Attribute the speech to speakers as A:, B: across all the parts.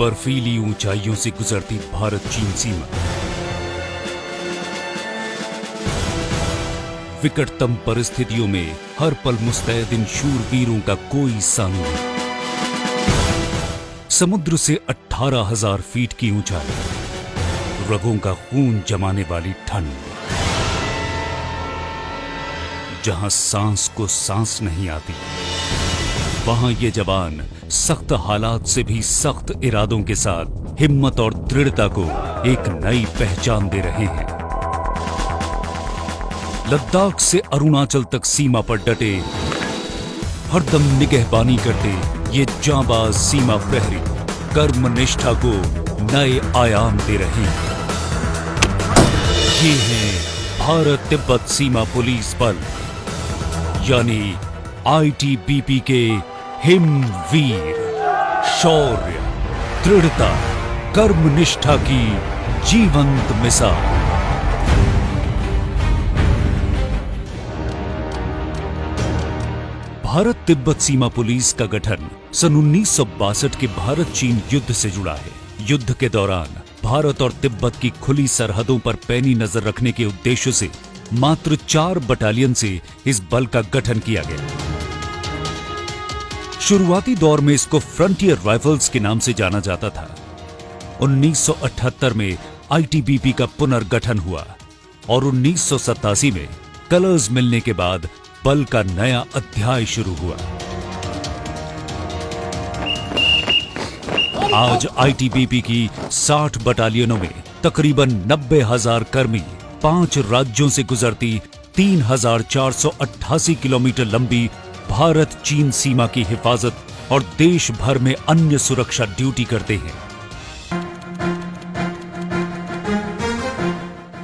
A: बर्फीली ऊंचाइयों से गुजरती भारत चीन सीमा, विकटतम परिस्थितियों में हर पल मुस्तैद इन शूरवीरों का कोई सानी नहीं। समुद्र से 18,000 फीट की ऊंचाई, रगों का खून जमाने वाली ठंड, जहां सांस को सांस नहीं आती, वहां ये जवान सख्त हालात से भी सख्त इरादों के साथ हिम्मत और दृढ़ता को एक नई पहचान दे रहे हैं। लद्दाख से अरुणाचल तक सीमा पर डटे, हरदम निगहबानी करते ये जांबाज सीमा प्रहरी कर्मनिष्ठा को नए आयाम दे रहे हैं। ये हैं भारत तिब्बत सीमा पुलिस बल, यानी आईटीबीपी के हिमवीर। शौर्य, दृढ़ता, कर्मनिष्ठा की जीवंत मिसाल। भारत तिब्बत सीमा पुलिस का गठन सन 1962 के भारत चीन युद्ध से जुड़ा है। युद्ध के दौरान भारत और तिब्बत की खुली सरहदों पर पैनी नजर रखने के उद्देश्य से मात्र 4 बटालियन से इस बल का गठन किया गया। शुरुआती दौर में इसको फ्रंटियर राइफल्स के नाम से जाना जाता था। 1978 में आईटीबीपी का पुनर्गठन हुआ और 1987 में कलर्स मिलने के बाद बल का नया अध्याय शुरू हुआ। आज आईटीबीपी की 60 बटालियनों में तकरीबन 90,000 कर्मी 5 राज्यों से गुजरती 3,488 किलोमीटर लंबी भारत चीन सीमा की हिफाजत और देश भर में अन्य सुरक्षा ड्यूटी करते हैं।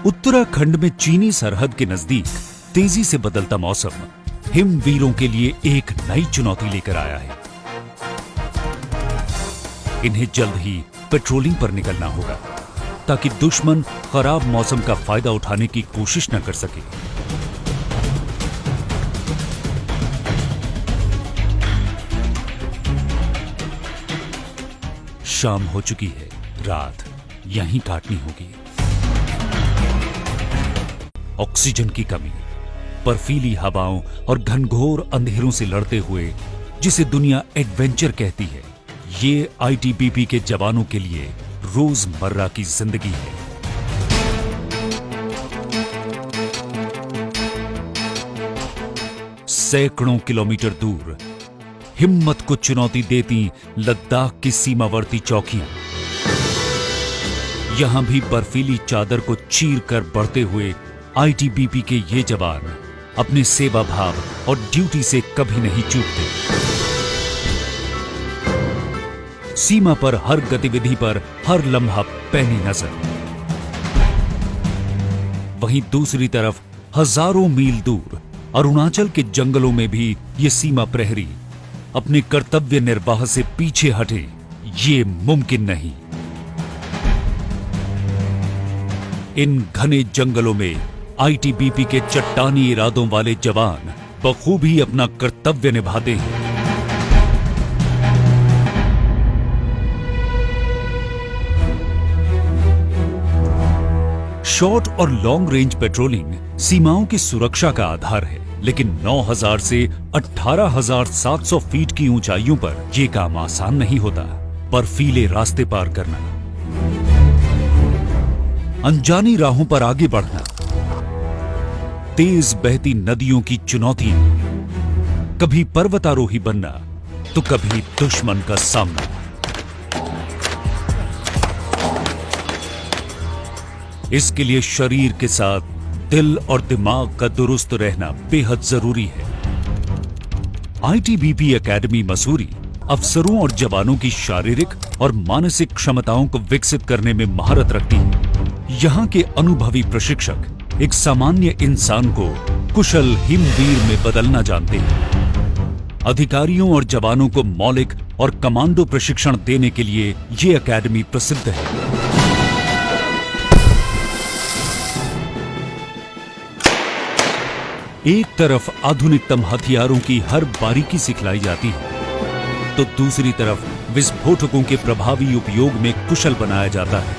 A: उत्तराखंड में चीनी सरहद के नजदीक तेजी से बदलता मौसम हिमवीरों के लिए एक नई चुनौती लेकर आया है। इन्हें जल्द ही पेट्रोलिंग पर निकलना होगा ताकि दुश्मन खराब मौसम का फायदा उठाने की कोशिश न कर सके। शाम हो चुकी है, रात यहीं काटनी होगी। ऑक्सीजन की कमी, बर्फीली हवाओं और घनघोर अंधेरों से लड़ते हुए जिसे दुनिया एडवेंचर कहती है, ये आईटीबीपी के जवानों के लिए रोजमर्रा की जिंदगी है। सैकड़ों किलोमीटर दूर हिम्मत को चुनौती देती लद्दाख की सीमावर्ती चौकियां, यहां भी बर्फीली चादर को चीर कर बढ़ते हुए आईटीबीपी के ये जवान अपने सेवा भाव और ड्यूटी से कभी नहीं चूकते। सीमा पर हर गतिविधि पर हर लम्हा पैनी नजर। वहीं दूसरी तरफ हजारों मील दूर अरुणाचल के जंगलों में भी ये सीमा प्रहरी अपने कर्तव्य निर्वाह से पीछे हटे, ये मुमकिन नहीं। इन घने जंगलों में आईटीबीपी के चट्टानी इरादों वाले जवान बखूबी अपना कर्तव्य निभाते हैं। शॉर्ट और लॉन्ग रेंज पेट्रोलिंग सीमाओं की सुरक्षा का आधार है, लेकिन 9,000 से 18,700 फीट की ऊंचाइयों पर यह काम आसान नहीं होता। बर्फीले रास्ते पार करना, अनजानी राहों पर आगे बढ़ना, तेज बहती नदियों की चुनौती, कभी पर्वतारोही बनना तो कभी दुश्मन का सामना। इसके लिए शरीर के साथ दिल और दिमाग का दुरुस्त रहना बेहद जरूरी है। आईटीबीपी एकेडमी मसूरी अफसरों और जवानों की शारीरिक और मानसिक क्षमताओं को विकसित करने में महारत रखती है। यहाँ के अनुभवी प्रशिक्षक एक सामान्य इंसान को कुशल हिमवीर में बदलना जानते हैं। अधिकारियों और जवानों को मौलिक और कमांडो प्रशिक्षण देने के लिए ये एकेडमी प्रसिद्ध है। एक तरफ आधुनिकतम हथियारों की हर बारीकी सिखलाई जाती है, तो दूसरी तरफ विस्फोटकों के प्रभावी उपयोग में कुशल बनाया जाता है।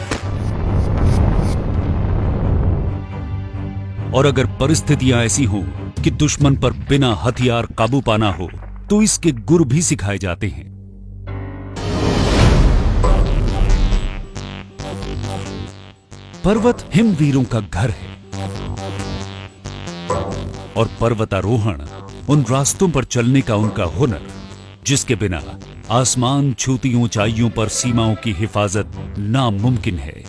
A: और अगर परिस्थितियां ऐसी हों कि दुश्मन पर बिना हथियार काबू पाना हो तो इसके गुर भी सिखाए जाते हैं। पर्वत हिमवीरों का घर है और पर्वतारोहण उन रास्तों पर चलने का उनका हुनर जिसके बिना आसमान छूती ऊंचाइयों पर सीमाओं की हिफाजत नामुमकिन है।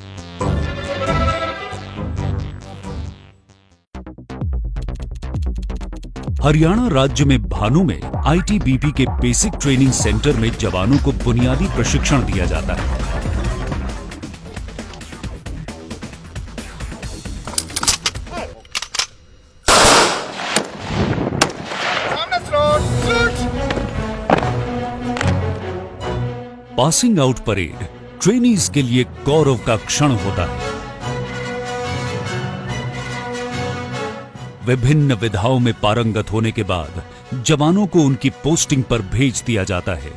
A: हरियाणा राज्य में भानु में आईटीबीपी के बेसिक ट्रेनिंग सेंटर में जवानों को बुनियादी प्रशिक्षण दिया जाता है। पासिंग आउट परेड ट्रेनीज के लिए गौरव का क्षण होता है। विभिन्न विधाओं में पारंगत होने के बाद जवानों को उनकी पोस्टिंग पर भेज दिया जाता है,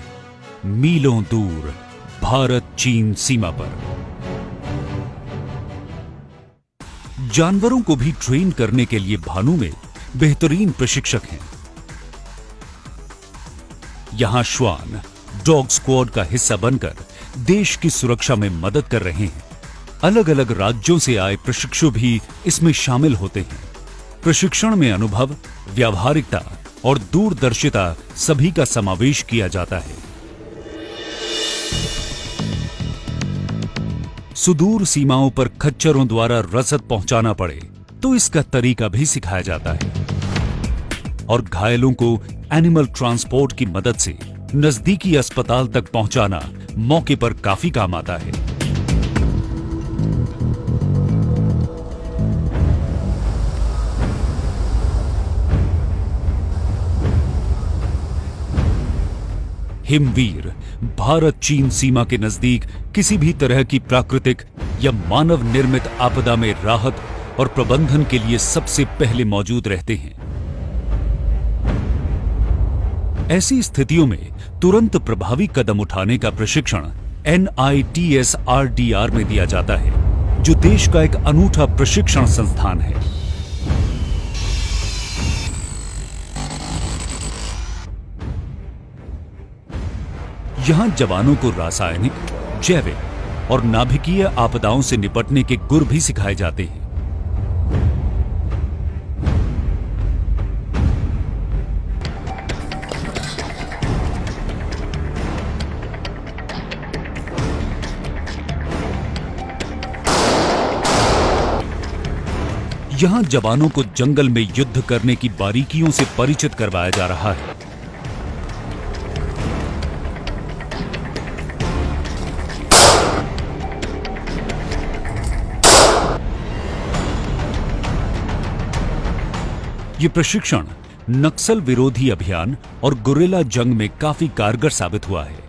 A: मीलों दूर भारत चीन सीमा पर। जानवरों को भी ट्रेन करने के लिए भानु में बेहतरीन प्रशिक्षक हैं। यहां श्वान डॉग स्क्वाड का हिस्सा बनकर देश की सुरक्षा में मदद कर रहे हैं। अलग अलग राज्यों से आए प्रशिक्षु भी इसमें शामिल होते हैं। प्रशिक्षण में अनुभव, व्यावहारिकता और दूरदर्शिता सभी का समावेश किया जाता है। सुदूर सीमाओं पर खच्चरों द्वारा रसद पहुंचाना पड़े तो इसका तरीका भी सिखाया जाता है और घायलों को एनिमल ट्रांसपोर्ट की मदद से नजदीकी अस्पताल तक पहुंचाना मौके पर काफी काम आता है। हिमवीर भारत चीन सीमा के नजदीक किसी भी तरह की प्राकृतिक या मानव निर्मित आपदा में राहत और प्रबंधन के लिए सबसे पहले मौजूद रहते हैं। ऐसी स्थितियों में तुरंत प्रभावी कदम उठाने का प्रशिक्षण NITSRDR में दिया जाता है, जो देश का एक अनूठा प्रशिक्षण संस्थान है। यहां जवानों को रासायनिक, जैविक और नाभिकीय आपदाओं से निपटने के गुर भी सिखाए जाते हैं। यहां जवानों को जंगल में युद्ध करने की बारीकियों से परिचित करवाया जा रहा है। ये प्रशिक्षण नक्सल विरोधी अभियान और गुरिल्ला जंग में काफी कारगर साबित हुआ है।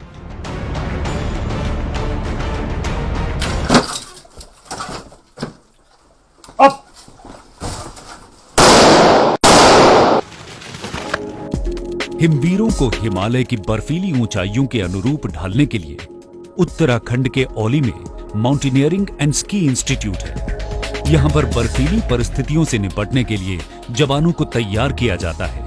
A: हिमवीरों को हिमालय की बर्फीली ऊंचाइयों के अनुरूप ढालने के लिए उत्तराखंड के औली में माउंटेनियरिंग एंड स्की इंस्टीट्यूट है। यहां पर बर्फीली परिस्थितियों से निपटने के लिए जवानों को तैयार किया जाता है।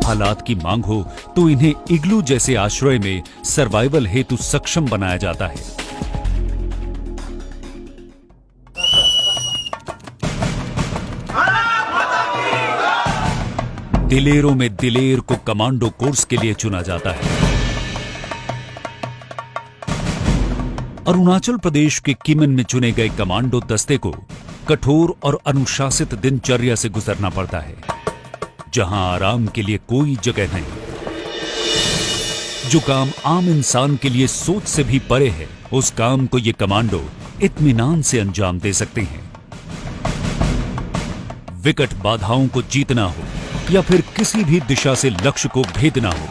A: हालात की मांग हो तो इन्हें इग्लू जैसे आश्रय में सर्वाइवल हेतु सक्षम बनाया जाता है। दिलेरों में दिलेर को कमांडो कोर्स के लिए चुना जाता है। अरुणाचल प्रदेश के किमन में चुने गए कमांडो दस्ते को कठोर और अनुशासित दिनचर्या से गुजरना पड़ता है, जहां आराम के लिए कोई जगह नहीं। जो काम आम इंसान के लिए सोच से भी परे है, उस काम को ये कमांडो इत्मीनान से अंजाम दे सकते हैं। विकट बाधाओं को जीतना हो, या फिर किसी भी दिशा से लक्ष्य को भेदना हो,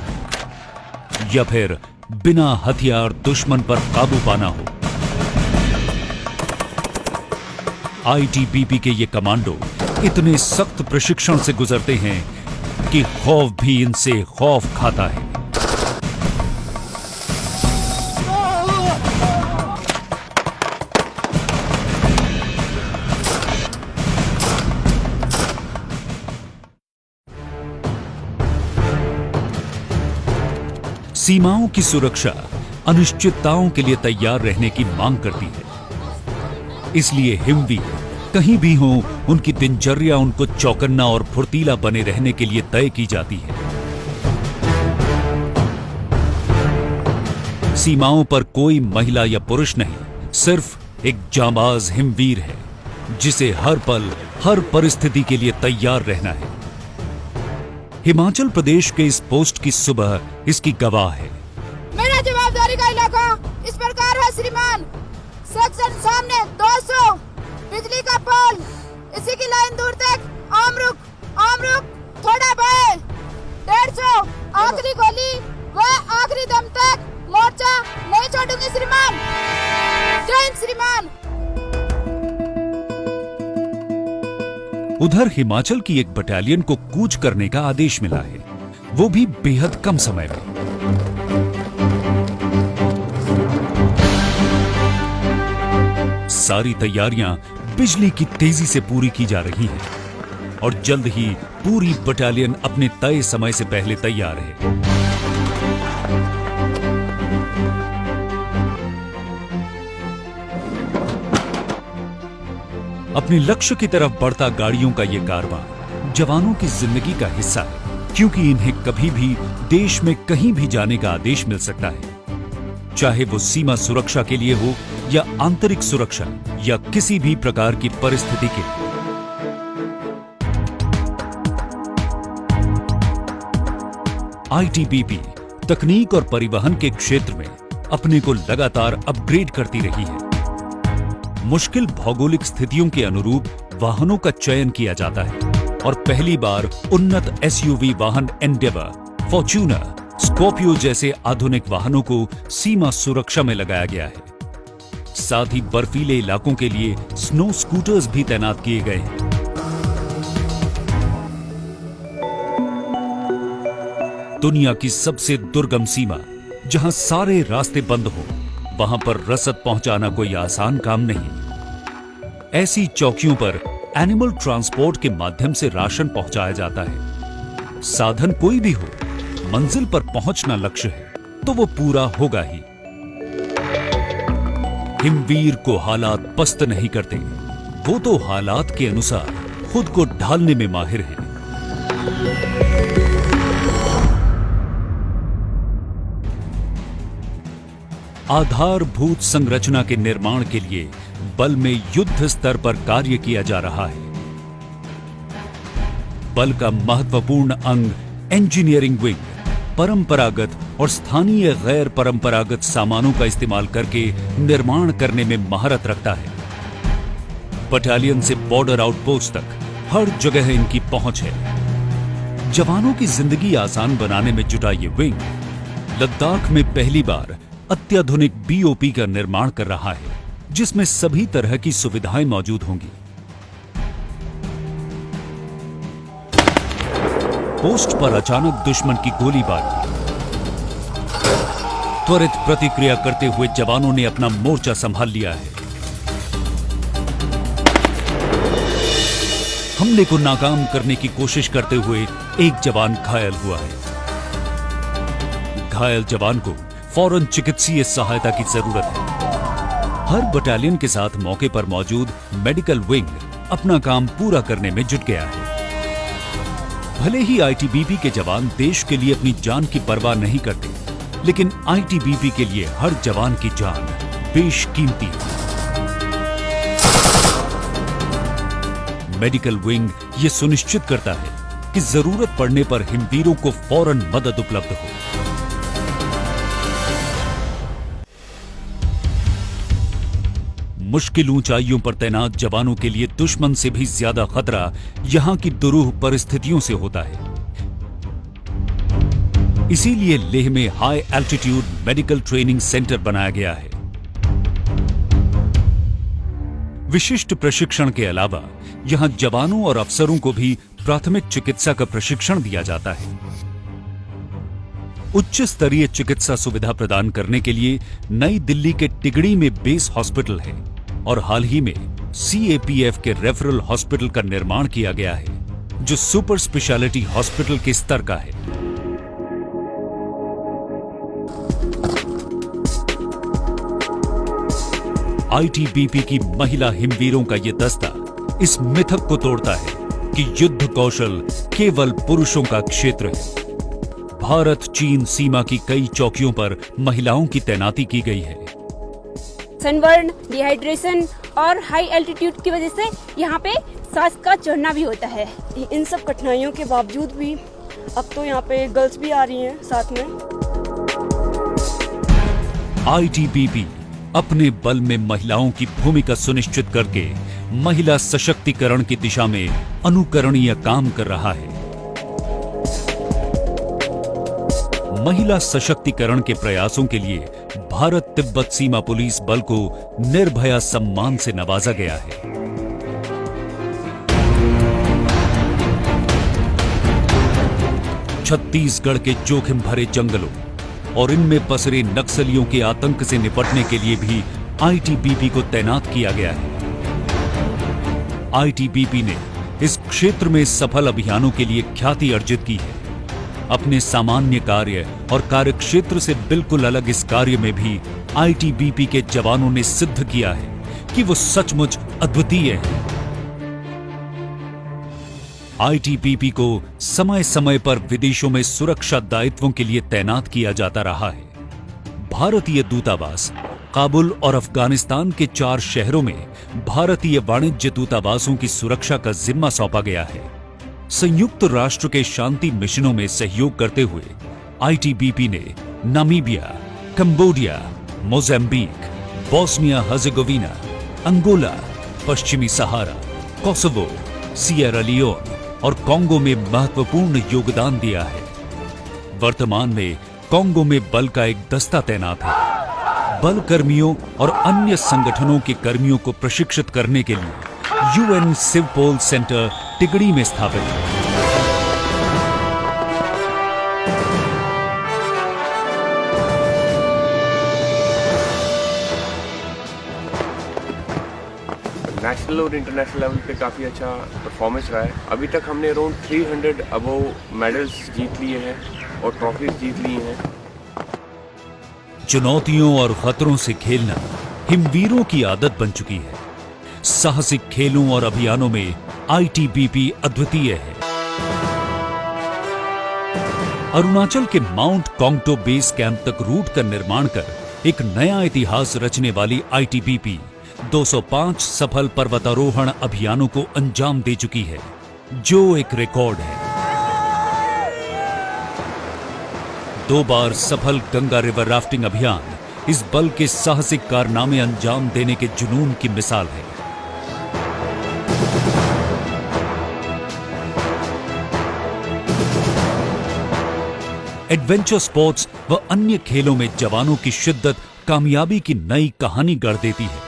A: या फिर बिना हथियार दुश्मन पर काबू पाना हो, आईटीबीपी के ये कमांडो इतने सख्त प्रशिक्षण से गुजरते हैं कि खौफ भी इनसे खौफ खाता है। सीमाओं की सुरक्षा अनिश्चितताओं के लिए तैयार रहने की मांग करती है। इसलिए हिमवीर कहीं भी हो, उनकी दिनचर्या उनको चौकन्ना और फुर्तीला बने रहने के लिए तय की जाती है। सीमाओं पर कोई महिला या पुरुष नहीं, सिर्फ एक जांबाज हिमवीर है जिसे हर पल हर परिस्थिति के लिए तैयार रहना है। हिमाचल प्रदेश के इस पोस्ट की सुबह इसकी गवाह है।
B: मेरा जवाबदारी का इलाका इस प्रकार है श्रीमान। सेक्शन सामने 200, बिजली का पोल, इसी की लाइन दूर तक आम रुक, थोड़ा बाएं, 150, आखिरी गोली व आखिरी दम तक मोर्चा नहीं छोड़ूंगी श्रीमान। जय हिंद श्रीमान।
A: उधर हिमाचल की एक बटालियन को कूच करने का आदेश मिला है, वो भी बेहद कम समय में। सारी तैयारियां बिजली की तेजी से पूरी की जा रही हैं और जल्द ही पूरी बटालियन अपने तय समय से पहले तैयार है। अपने लक्ष्य की तरफ बढ़ता गाड़ियों का यह कारवां जवानों की जिंदगी का हिस्सा है, क्योंकि इन्हें कभी भी देश में कहीं भी जाने का आदेश मिल सकता है, चाहे वो सीमा सुरक्षा के लिए हो या आंतरिक सुरक्षा या किसी भी प्रकार की परिस्थिति के लिए। आईटीबीपी तकनीक और परिवहन के क्षेत्र में अपने को लगातार अपग्रेड करती रही है। मुश्किल भौगोलिक स्थितियों के अनुरूप वाहनों का चयन किया जाता है और पहली बार उन्नत एसयूवी वाहन एंडेवर, फॉर्च्यूनर, स्कॉर्पियो जैसे आधुनिक वाहनों को सीमा सुरक्षा में लगाया गया है। साथ ही बर्फीले इलाकों के लिए स्नो स्कूटर्स भी तैनात किए गए हैं। दुनिया की सबसे दुर्गम सीमा, जहां सारे रास्ते बंद हो, वहां पर रसद पहुंचाना कोई आसान काम नहीं। ऐसी चौकियों पर एनिमल ट्रांसपोर्ट के माध्यम से राशन पहुंचाया जाता है। साधन कोई भी हो, मंजिल पर पहुंचना लक्ष्य है तो वो पूरा होगा ही। हिमवीर को हालात पस्त नहीं करते, वो तो हालात के अनुसार खुद को ढालने में माहिर है। आधारभूत संरचना के निर्माण के लिए बल में युद्ध स्तर पर कार्य किया जा रहा है। बल का महत्वपूर्ण अंग इंजीनियरिंग विंग परंपरागत और स्थानीय गैर परंपरागत सामानों का इस्तेमाल करके निर्माण करने में महारत रखता है। बटालियन से बॉर्डर आउटपोस्ट तक हर जगह इनकी पहुंच है। जवानों की जिंदगी आसान बनाने में जुटा ये विंग लद्दाख में पहली बार अत्याधुनिक बीओपी का निर्माण कर रहा है, जिसमें सभी तरह की सुविधाएं मौजूद होंगी। पोस्ट पर अचानक दुश्मन की गोलीबारी। त्वरित प्रतिक्रिया करते हुए जवानों ने अपना मोर्चा संभाल लिया है। हमले को नाकाम करने की कोशिश करते हुए एक जवान घायल हुआ है। घायल जवान को फौरन चिकित्सीय सहायता की जरूरत है। हर बटालियन के साथ मौके पर मौजूद मेडिकल विंग अपना काम पूरा करने में जुट गया है। भले ही आईटीबीपी के जवान देश के लिए अपनी जान की परवाह नहीं करते, लेकिन आईटीबीपी के लिए हर जवान की जान बेशकीमती है। मेडिकल विंग ये सुनिश्चित करता है कि जरूरत पड़ने पर हिमवीरों को फौरन मदद उपलब्ध हो। मुश्किल ऊंचाइयों पर तैनात जवानों के लिए दुश्मन से भी ज्यादा खतरा यहां की दुरूह परिस्थितियों से होता है। इसीलिए लेह में high altitude medical training centre बनाया गया है। विशिष्ट प्रशिक्षण के अलावा यहां जवानों और अफसरों को भी प्राथमिक चिकित्सा का प्रशिक्षण दिया जाता है। उच्च स्तरीय चिकित्सा सुविधा प्रदान करने के लिए नई दिल्ली के टिगड़ी में बेस हॉस्पिटल है और हाल ही में CAPF के रेफरल हॉस्पिटल का निर्माण किया गया है, जो सुपर स्पेशलिटी हॉस्पिटल के स्तर का है। ITBP की महिला हिमवीरों का यह दस्ता इस मिथक को तोड़ता है कि युद्ध कौशल केवल पुरुषों का क्षेत्र है। भारत चीन सीमा की कई चौकियों पर महिलाओं की तैनाती की गई है।
C: सनबर्न, डिहाइड्रेशन और हाई एल्टीट्यूड की वजह से यहाँ पे सांस का चढ़ना भी होता है।
D: इन सब कठिनाइयों के बावजूद भी अब तो यहाँ पे गर्ल्स भी आ रही हैं साथ में।
A: ITBP अपने बल में महिलाओं की भूमिका सुनिश्चित करके महिला सशक्तिकरण की दिशा में अनुकरणीय काम कर रहा है। महिला सशक्तिकरण के प्रयासों के लिए भारत तिब्बत सीमा पुलिस बल को निर्भया सम्मान से नवाजा गया है। छत्तीसगढ़ के जोखिम भरे जंगलों और इनमें पसरे नक्सलियों के आतंक से निपटने के लिए भी ITBP को तैनात किया गया है। ITBP ने इस क्षेत्र में सफल अभियानों के लिए ख्याति अर्जित की है। अपने सामान्य कार्य और कार्यक्षेत्र से बिल्कुल अलग इस कार्य में भी ITBP के जवानों ने सिद्ध किया है कि वो सचमुच अद्वितीय है। ITBP को समय समय पर विदेशों में सुरक्षा दायित्वों के लिए तैनात किया जाता रहा है। भारतीय दूतावास काबुल और अफगानिस्तान के 4 शहरों में भारतीय वाणिज्य दूतावासों की सुरक्षा का जिम्मा सौंपा गया है। संयुक्त राष्ट्र के शांति मिशनों में सहयोग करते हुए ITBP ने Namibia, Cambodia, Mozambique, Bosnia Herzegovina, Angola, पश्चिमी सहारा, कोसोवो, सिएरा लियोन और कांगो में महत्वपूर्ण योगदान दिया है। वर्तमान में कांगो में बल का एक दस्ता तैनात है। बल कर्मियों और अन्य संगठनों के कर्मियों को प्रशिक्षित करने के लिए UN सिवपोल सेंटर टिगड़ी में स्थापित है।
E: नेशनल और इंटरनेशनल लेवल पे काफ़ी अच्छा परफॉर्मेंस रहा है। अभी तक हमने अराउंड 300 अबव मेडल्स जीत लिए हैं और ट्रॉफीज जीत ली हैं।
A: चुनौतियों और खतरों से खेलना हिमवीरों की आदत बन चुकी है। साहसिक खेलों और अभियानों में ITBP अद्वितीय है। अरुणाचल के माउंट कॉन्गटो बेस कैंप तक रूट का निर्माण कर एक नया इतिहास रचने वाली ITBP 205 सफल पर्वतारोहण अभियानों को अंजाम दे चुकी है, जो एक रिकॉर्ड है। 2 बार सफल गंगा रिवर राफ्टिंग अभियान इस बल के साहसिक कारनामे अंजाम देने के जुनून की मिसाल है। एडवेंचर स्पोर्ट्स व अन्य खेलों में जवानों की शिद्दत कामयाबी की नई कहानी गढ़ देती है,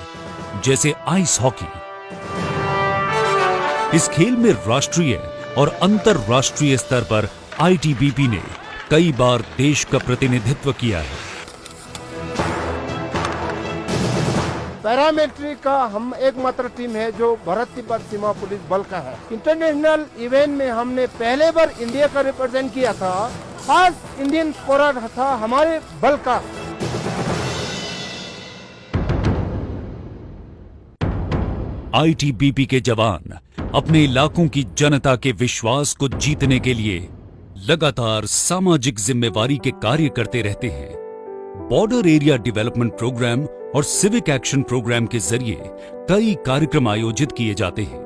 A: जैसे आइस हॉकी। इस खेल में राष्ट्रीय और अंतरराष्ट्रीय स्तर पर ITBP ने कई बार देश का प्रतिनिधित्व किया है।
F: पैरामिलिट्री का हम एकमात्र टीम है जो भारत तिब्बत सीमा पुलिस बल का है। इंटरनेशनल इवेंट में हमने पहले बार इंडिया का रिप्रेजेंट किया था। खास इंडियन स्कोरर था हमारे बल का।
A: ITBP के जवान अपने इलाकों की जनता के विश्वास को जीतने के लिए लगातार सामाजिक जिम्मेवारी के कार्य करते रहते हैं। बॉर्डर एरिया डेवलपमेंट प्रोग्राम और सिविक एक्शन प्रोग्राम के जरिए कई कार्यक्रम आयोजित किए जाते हैं,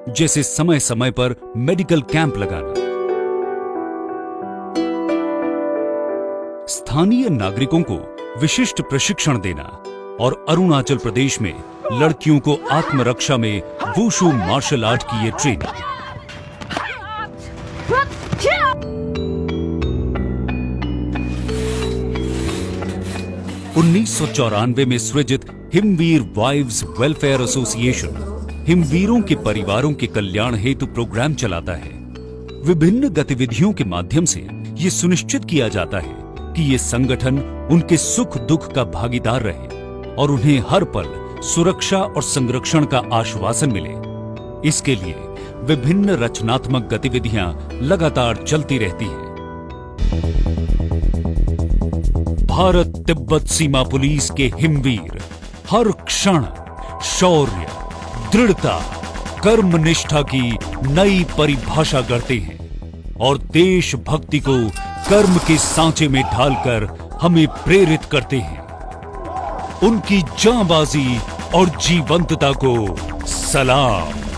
A: जैसे समय समय पर मेडिकल कैंप लगाना, स्थानीय नागरिकों को विशिष्ट प्रशिक्षण देना और अरुणाचल प्रदेश में लड़कियों को आत्मरक्षा में वुशु मार्शल आर्ट की ये ट्रेनिंग। उन्नीस में सृजित हिमवीर वाइव्स वेलफेयर एसोसिएशन हिमवीरों के परिवारों के कल्याण हेतु प्रोग्राम चलाता है। विभिन्न गतिविधियों के माध्यम से ये सुनिश्चित किया जाता है कि ये संगठन उनके सुख दुख का भागीदार रहे और उन्हें हर पल सुरक्षा और संरक्षण का आश्वासन मिले। इसके लिए विभिन्न रचनात्मक गतिविधियां लगातार चलती रहती हैं। भारत तिब्बत सीमा पुलिस के हिमवीर हर क्षण शौर्य, दृढ़ता, कर्मनिष्ठा की नई परिभाषा करते हैं और देशभक्ति को कर्म के सांचे में ढालकर हमें प्रेरित करते हैं। उनकी जांबाजी और जीवंतता को सलाम।